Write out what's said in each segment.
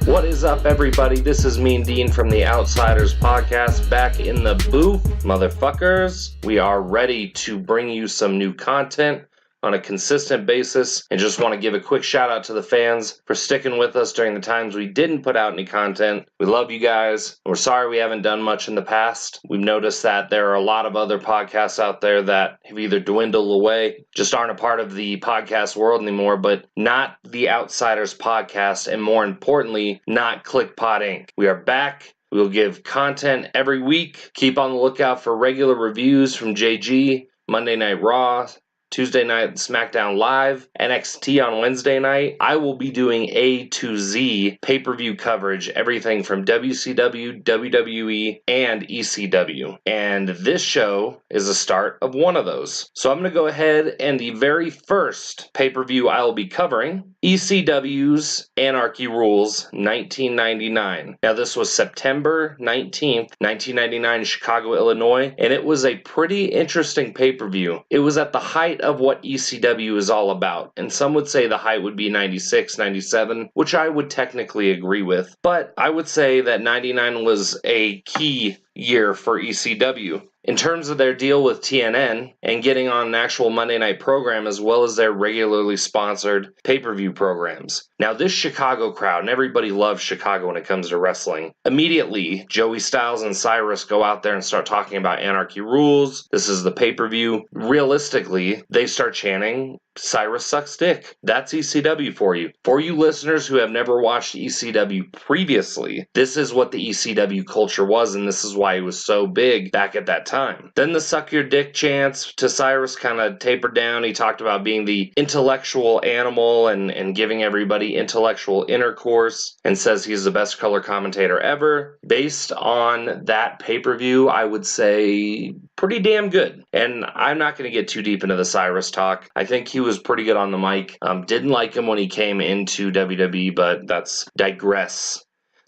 What is up, everybody? This is me and Dean from the Outsiders Podcast, back in the booth, motherfuckers. We are ready to bring you some new content on a consistent basis, and just want to give a quick shout out to the fans for sticking with us during the times we didn't put out any content. We love you guys. We're sorry we haven't done much in the past. We've noticed that there are a lot of other podcasts out there that have either dwindled away, just aren't a part of the podcast world anymore, but not the Outsiders Podcast, and more importantly, not KliqPod Inc. We are back. We'll give content every week. Keep on the lookout for regular reviews from JG, Monday Night Raw, Tuesday night SmackDown Live, NXT on Wednesday night. I will be doing A to Z pay-per-view coverage, everything from WCW, WWE, and ECW. And this show is the start of one of those. So I'm going to go ahead, and the very first pay-per-view I will be covering, ECW's Anarchy Rulz 1999. Now this was September 19th, 1999, Chicago, Illinois, and it was a pretty interesting pay-per-view. It was at the height of what ECW is all about, and some would say the height would be 96, 97, which I would technically agree with, but I would say that 99 was a key year for ECW. In terms of their deal with TNN and getting on an actual Monday night program, as well as their regularly sponsored pay-per-view programs. Now this Chicago crowd, and everybody loves Chicago when it comes to wrestling, immediately Joey Styles and Cyrus go out there and start talking about Anarchy Rulz. This is the pay-per-view. Realistically, they start chanting, Cyrus sucks dick. That's ECW for you. For you listeners who have never watched ECW previously, this is what the ECW culture was, and this is why it was so big back at that time. Then the suck your dick chants to Cyrus kind of tapered down. He talked about being the intellectual animal and giving everybody intellectual intercourse, and says he's the best color commentator ever. Based on that pay-per-view, I would say pretty damn good. And I'm not going to get too deep into the Cyrus talk. I think he was pretty good on the mic. Didn't like him when he came into WWE, but that's digress.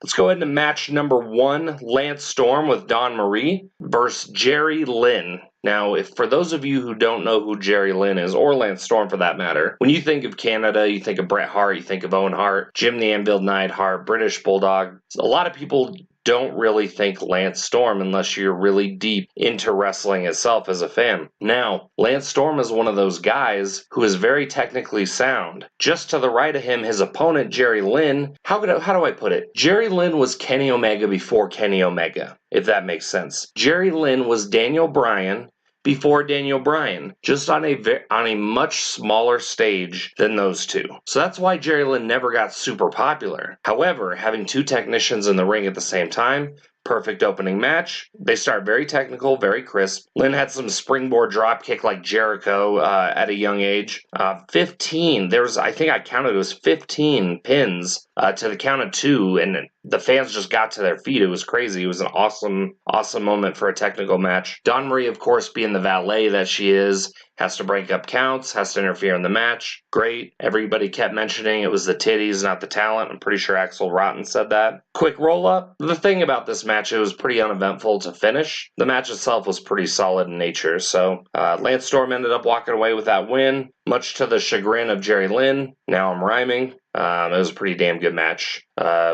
Let's go ahead to match number 1, Lance Storm with Dawn Marie versus Jerry Lynn. Now, if for those of you who don't know who Jerry Lynn is, or Lance Storm for that matter, when you think of Canada, you think of Bret Hart, you think of Owen Hart, Jim the Anvil Neidhart, British Bulldog. A lot of people don't really think Lance Storm unless you're really deep into wrestling itself as a fan. Now, Lance Storm is one of those guys who is very technically sound. Just to the right of him, his opponent, Jerry Lynn, how do I put it? Jerry Lynn was Kenny Omega before Kenny Omega, if that makes sense. Jerry Lynn was Daniel Bryan before Daniel Bryan, just on a much smaller stage than those two. So that's why Jerry Lynn never got super popular. However, having two technicians in the ring at the same time, perfect opening match. They start very technical, very crisp. Lynn had some springboard drop kick like Jericho at a young age. 15, I think I counted, it was 15 pins to the count of 2, and the fans just got to their feet. It was crazy. It was an awesome moment for a technical match. Dawn Marie, of course, being the valet that she is, has to break up counts, has to interfere in the match. Great. Everybody kept mentioning it was the titties, not the talent. I'm pretty sure Axel Rotten said that. Quick roll-up. The thing about this match, it was pretty uneventful to finish. The match itself was pretty solid in nature, so Lance Storm ended up walking away with that win, much to the chagrin of Jerry Lynn. Now I'm rhyming. It was a pretty damn good match.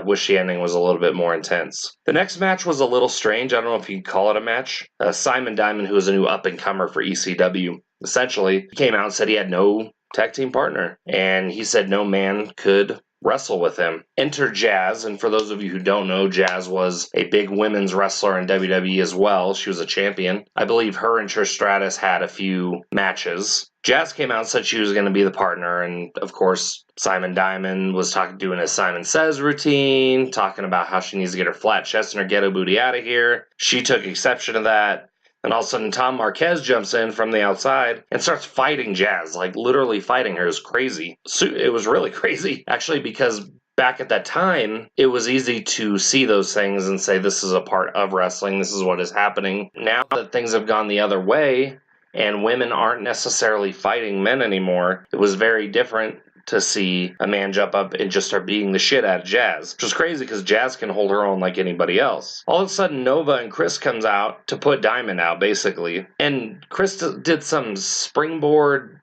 Wish the ending was a little bit more intense. The next match was a little strange. I don't know if you could call it a match. Simon Diamond, who is a new up-and-comer for ECW, essentially came out and said he had no tag team partner. And he said no man could wrestle with him. Enter Jazz, and for those of you who don't know, Jazz was a big women's wrestler in WWE as well. She was a champion. I believe her and Trish Stratus had a few matches. Jazz came out and said she was going to be the partner, and of course, Simon Diamond was doing his Simon Says routine, talking about how she needs to get her flat chest and her ghetto booty out of here. She took exception to that. And all of a sudden, Tom Marquez jumps in from the outside and starts fighting Jazz, like literally fighting her. It was crazy. It was really crazy, actually, because back at that time, it was easy to see those things and say, this is a part of wrestling, this is what is happening. Now that things have gone the other way, and women aren't necessarily fighting men anymore, it was very different to see a man jump up and just start beating the shit out of Jazz. Which was crazy because Jazz can hold her own like anybody else. All of a sudden, Nova and Chris comes out to put Diamond out, basically. And Chris did some springboard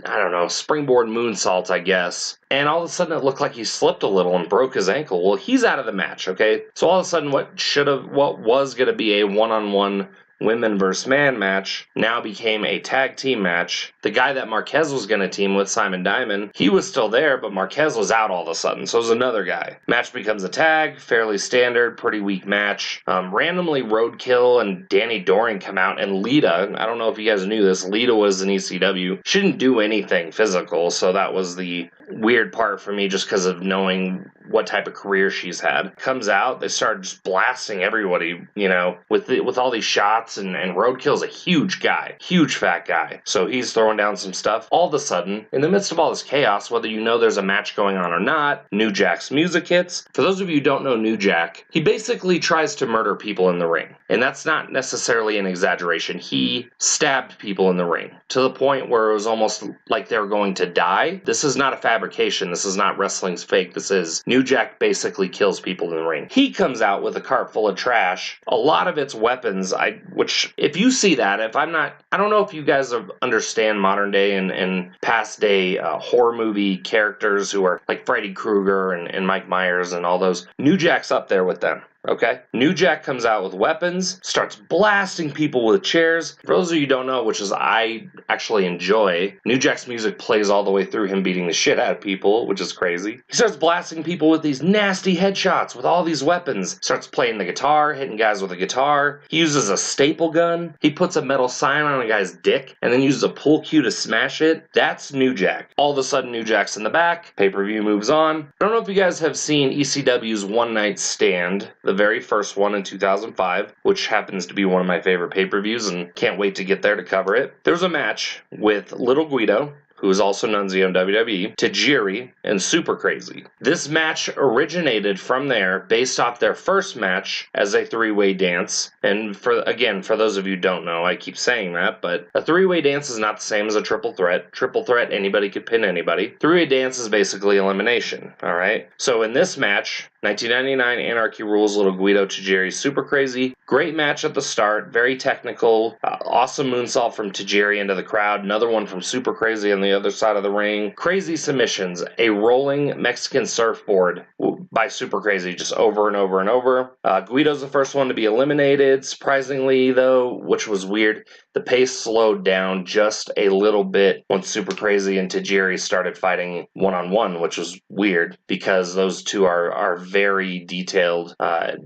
I don't know, springboard moonsault, I guess. And all of a sudden it looked like he slipped a little and broke his ankle. Well, he's out of the match, okay? So all of a sudden what was going to be a one-on-one women versus man match now became a tag team match. The guy that Marquez was going to team with, Simon Diamond, he was still there, but Marquez was out all of a sudden, so it was another guy. Match becomes a tag, fairly standard, pretty weak match. Randomly, Roadkill and Danny Doring come out, and Lita, I don't know if you guys knew this, Lita was in ECW. She didn't do anything physical, so that was the weird part for me just because of knowing what type of career she's had. Comes out, they start just blasting everybody, you know, with all these shots, and Roadkill's a huge guy, huge fat guy. So he's throwing down some stuff. All of a sudden, in the midst of all this chaos, whether you know there's a match going on or not, New Jack's music hits. For those of you who don't know New Jack, he basically tries to murder people in the ring. And that's not necessarily an exaggeration. He stabbed people in the ring to the point where it was almost like they were going to die. This is not a fabrication. This is not wrestling's fake. This is New Jack basically kills people in the ring. He comes out with a cart full of trash. A lot of it's weapons, which if you see that, I don't know if you guys understand modern day and past day horror movie characters who are like Freddy Krueger and Mike Myers and all those. New Jack's up there with them. Okay? New Jack comes out with weapons, starts blasting people with chairs. For those of you who don't know, which is I actually enjoy, New Jack's music plays all the way through him beating the shit out of people, which is crazy. He starts blasting people with these nasty headshots with all these weapons. Starts playing the guitar, hitting guys with a guitar. He uses a staple gun. He puts a metal sign on a guy's dick and then uses a pull cue to smash it. That's New Jack. All of a sudden, New Jack's in the back. Pay-per-view moves on. I don't know if you guys have seen ECW's One Night Stand, the very first one in 2005, which happens to be one of my favorite pay-per-views and can't wait to get there to cover it. There was a match with Little Guido, who is also Nunzio in WWE, Tajiri, and Super Crazy. This match originated from there based off their first match as a three-way dance. And for those of you who don't know, I keep saying that, but a three-way dance is not the same as a triple threat. Triple threat, anybody could pin anybody. Three-way dance is basically elimination, all right? So in this match, 1999 Anarchy Rulz, Little Guido, Tajiri, Super Crazy. Great match at the start, very technical, awesome moonsault from Tajiri into the crowd, another one from Super Crazy on the other side of the ring. Crazy submissions, a rolling Mexican surfboard by Super Crazy, just over and over and over. Guido's the first one to be eliminated. Surprisingly, though, which was weird, the pace slowed down just a little bit once Super Crazy and Tajiri started fighting one-on-one, which was weird because those two are very detailed,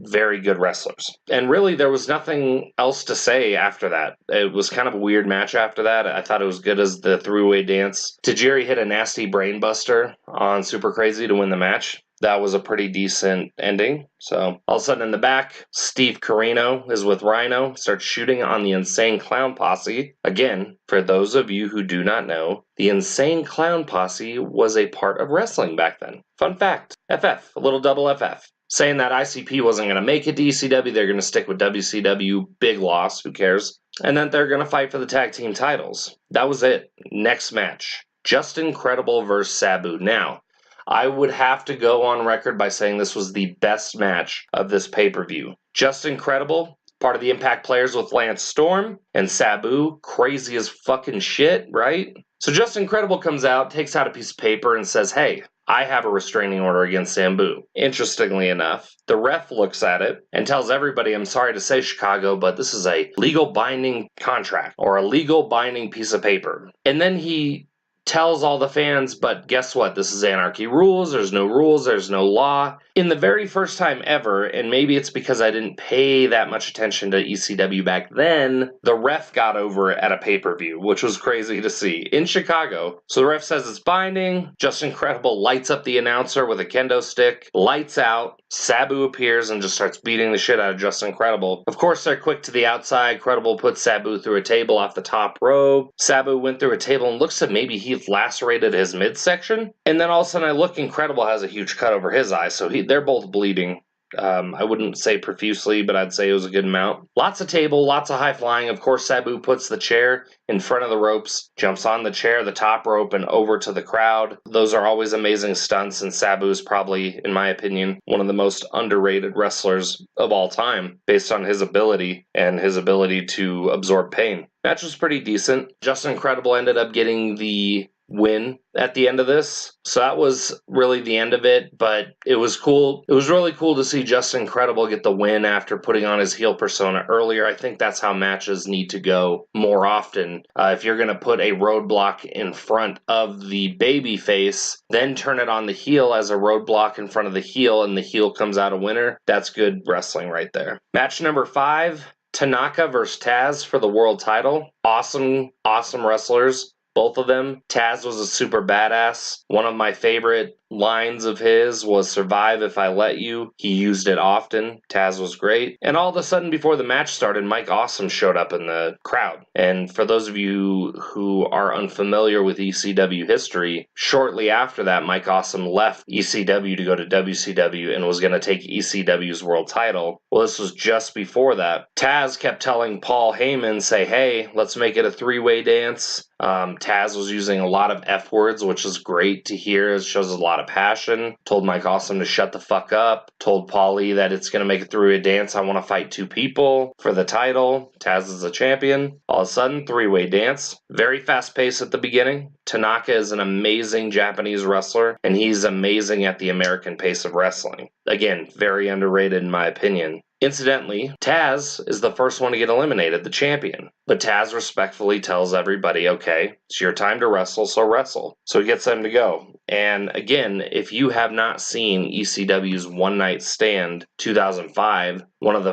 very good wrestlers. And really, there was nothing else to say after that. It was kind of a weird match after that. I thought it was good as the three-way dance. Tajiri hit a nasty brainbuster on Super Crazy to win the match. That was a pretty decent ending. So all of a sudden in the back, Steve Corino is with Rhino, starts shooting on the Insane Clown Posse. Again, for those of you who do not know, the Insane Clown Posse was a part of wrestling back then. Fun fact, FF, a little double FF. Saying that ICP wasn't going to make it to ECW, they're going to stick with WCW, big loss, who cares? And then they're going to fight for the tag team titles. That was it. Next match, Just Incredible versus Sabu. Now, I would have to go on record by saying this was the best match of this pay-per-view. Just Incredible, part of the Impact Players with Lance Storm, and Sabu, crazy as fucking shit, right? So Just Incredible comes out, takes out a piece of paper and says, hey, I have a restraining order against Sabu. Interestingly enough, the ref looks at it and tells everybody, I'm sorry to say, Chicago, but this is a legal binding contract or a legal binding piece of paper. And then he tells all the fans, but guess what? This is Anarchy Rulz. There's no rules. There's no law. In the very first time ever, and maybe it's because I didn't pay that much attention to ECW back then, the ref got over it at a pay-per-view, which was crazy to see, in Chicago. So the ref says it's binding. Just Incredible lights up the announcer with a kendo stick, lights out. Sabu appears and just starts beating the shit out of Just Incredible. Of course, they're quick to the outside. Incredible puts Sabu through a table off the top rope. Sabu went through a table and looks like maybe he lacerated his midsection. And then all of a sudden I look, Incredible has a huge cut over his eye, so they're both bleeding. I wouldn't say profusely, but I'd say it was a good amount. Lots of table, lots of high flying. Of course, Sabu puts the chair in front of the ropes, jumps on the chair, the top rope, and over to the crowd. Those are always amazing stunts, and Sabu is probably, in my opinion, one of the most underrated wrestlers of all time, based on his ability and his ability to absorb pain. Match was pretty decent. Just Incredible ended up getting the win at the end of this. So that was really the end of it, but it was cool. It was really cool to see Justin Credible get the win after putting on his heel persona earlier. I think that's how matches need to go more often. If you're going to put a roadblock in front of the baby face, then turn it on the heel as a roadblock in front of the heel, and the heel comes out a winner, that's good wrestling right there. Match number 5, Tanaka versus Taz for the world title. Awesome wrestlers. Both of them. Taz was a super badass. One of my favorite lines of his was "Survive if I let you." He used it often. Taz was great. And all of a sudden, before the match started, Mike Awesome showed up in the crowd. And for those of you who are unfamiliar with ECW history, shortly after that, Mike Awesome left ECW to go to WCW and was going to take ECW's world title. Well, this was just before that. Taz kept telling Paul Heyman, say, hey, let's make it a 3-way dance. Taz was using a lot of F words, which is great to hear. It shows a lot of passion. Told Mike Awesome to shut the fuck up. Told Paulie that it's going to make it through a dance. I want to fight 2 people for the title. Taz is the champion. All of a sudden, 3-way dance. Very fast pace at the beginning. Tanaka is an amazing Japanese wrestler, and he's amazing at the American pace of wrestling. Again, very underrated in my opinion. Incidentally, Taz is the first one to get eliminated, the champion. But Taz respectfully tells everybody, okay, it's your time to wrestle, so wrestle. So he gets them to go. And again, if you have not seen ECW's One Night Stand 2005, one of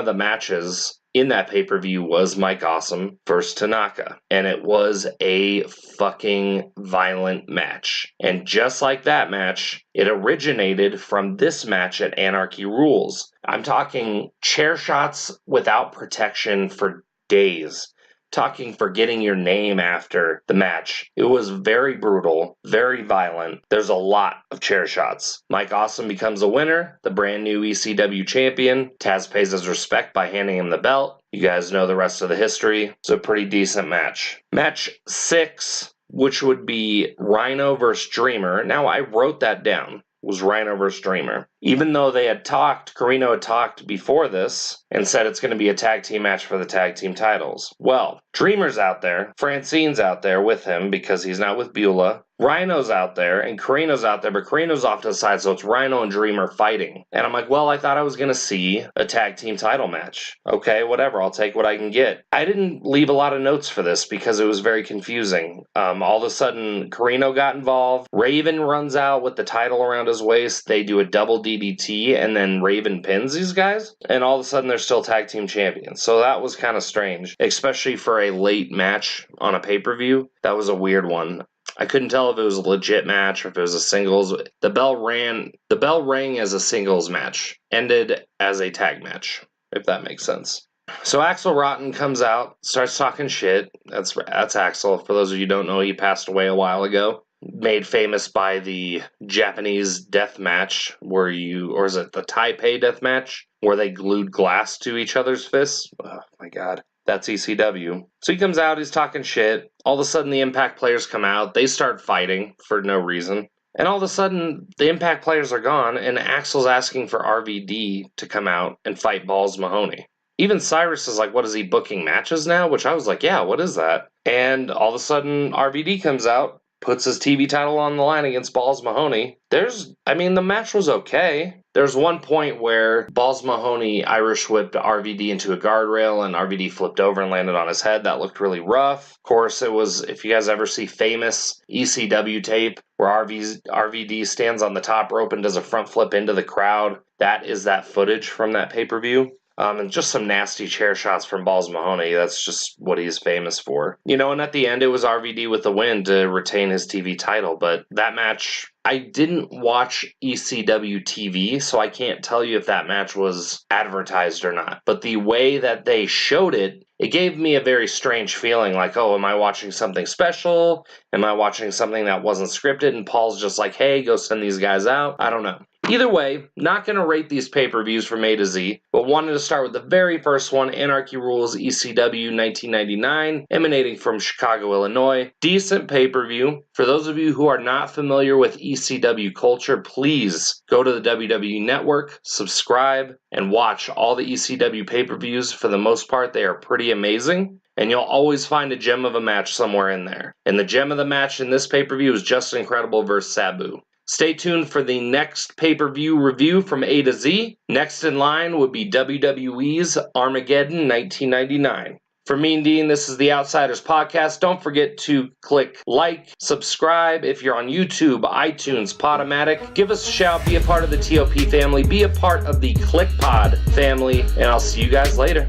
the matches in that pay-per-view was Mike Awesome versus Tanaka. And it was a fucking violent match. And just like that match, it originated from this match at Anarchy Rulz. I'm talking chair shots without protection for days. Talking forgetting your name after the match. It was very brutal, very violent. There's a lot of chair shots. Mike Awesome becomes a winner, the brand new ECW champion. Taz pays his respect by handing him the belt. You guys know the rest of the history. It's a pretty decent match. Match 6, which would be Rhino versus Dreamer. Now, I wrote that down. Was Rhino versus Dreamer. Even though Corino had talked before this and said it's going to be a tag team match for the tag team titles. Well, Dreamer's out there, Francine's out there with him because he's not with Beulah. Rhino's out there and Corino's out there, but Corino's off to the side, so it's Rhino and Dreamer fighting. And I'm like, well, I thought I was going to see a tag team title match. Okay, whatever, I'll take what I can get. I didn't leave a lot of notes for this because it was very confusing. All of a sudden, Corino got involved. Raven runs out with the title around his waist. They do a double DDT, and then Raven pins these guys. And all of a sudden, they're still tag team champions. So that was kind of strange, especially for a late match on a pay-per-view. That was a weird one. I couldn't tell if it was a legit match or if it was a singles. The bell rang as a singles match, ended as a tag match, if that makes sense. So Axel Rotten comes out, starts talking shit. That's Axel. For those of you who don't know, he passed away a while ago. Made famous by the Japanese death match or is it the Taipei death match where they glued glass to each other's fists? Oh my god. That's ECW. So he comes out, he's talking shit. All of a sudden, the Impact players come out. They start fighting for no reason. And all of a sudden, the Impact players are gone, and Axel's asking for RVD to come out and fight Balls Mahoney. Even Cyrus is like, what is he, booking matches now? Which I was like, yeah, what is that? And all of a sudden, RVD comes out, puts his TV title on the line against Balls Mahoney. The match was okay. There's one point where Balls Mahoney Irish whipped RVD into a guardrail and RVD flipped over and landed on his head. That looked really rough. Of course, it was, if you guys ever see famous ECW tape where RVD stands on the top rope and does a front flip into the crowd, that is that footage from that pay-per-view. And just some nasty chair shots from Balls Mahoney. That's just what he's famous for. And at the end, it was RVD with the win to retain his TV title. But that match, I didn't watch ECW TV, so I can't tell you if that match was advertised or not. But the way that they showed it, it gave me a very strange feeling like, oh, am I watching something special? Am I watching something that wasn't scripted? And Paul's just like, hey, go send these guys out. I don't know. Either way, not going to rate these pay-per-views from A to Z, but wanted to start with the very first one, Anarchy Rulz ECW 1999, emanating from Chicago, Illinois. Decent pay-per-view. For those of you who are not familiar with ECW culture, please go to the WWE Network, subscribe, and watch all the ECW pay-per-views. For the most part, they are pretty amazing. and you'll always find a gem of a match somewhere in there. And the gem of the match in this pay-per-view is Justin Incredible versus Sabu. Stay tuned for the next pay-per-view review from A to Z. Next in line would be WWE's Armageddon 1999. For me and Dean, this is the Outsiders Podcast. Don't forget to click like, subscribe if you're on YouTube, iTunes, Podomatic. Give us a shout, be a part of the TOP family, be a part of the KliqPod family, and I'll see you guys later.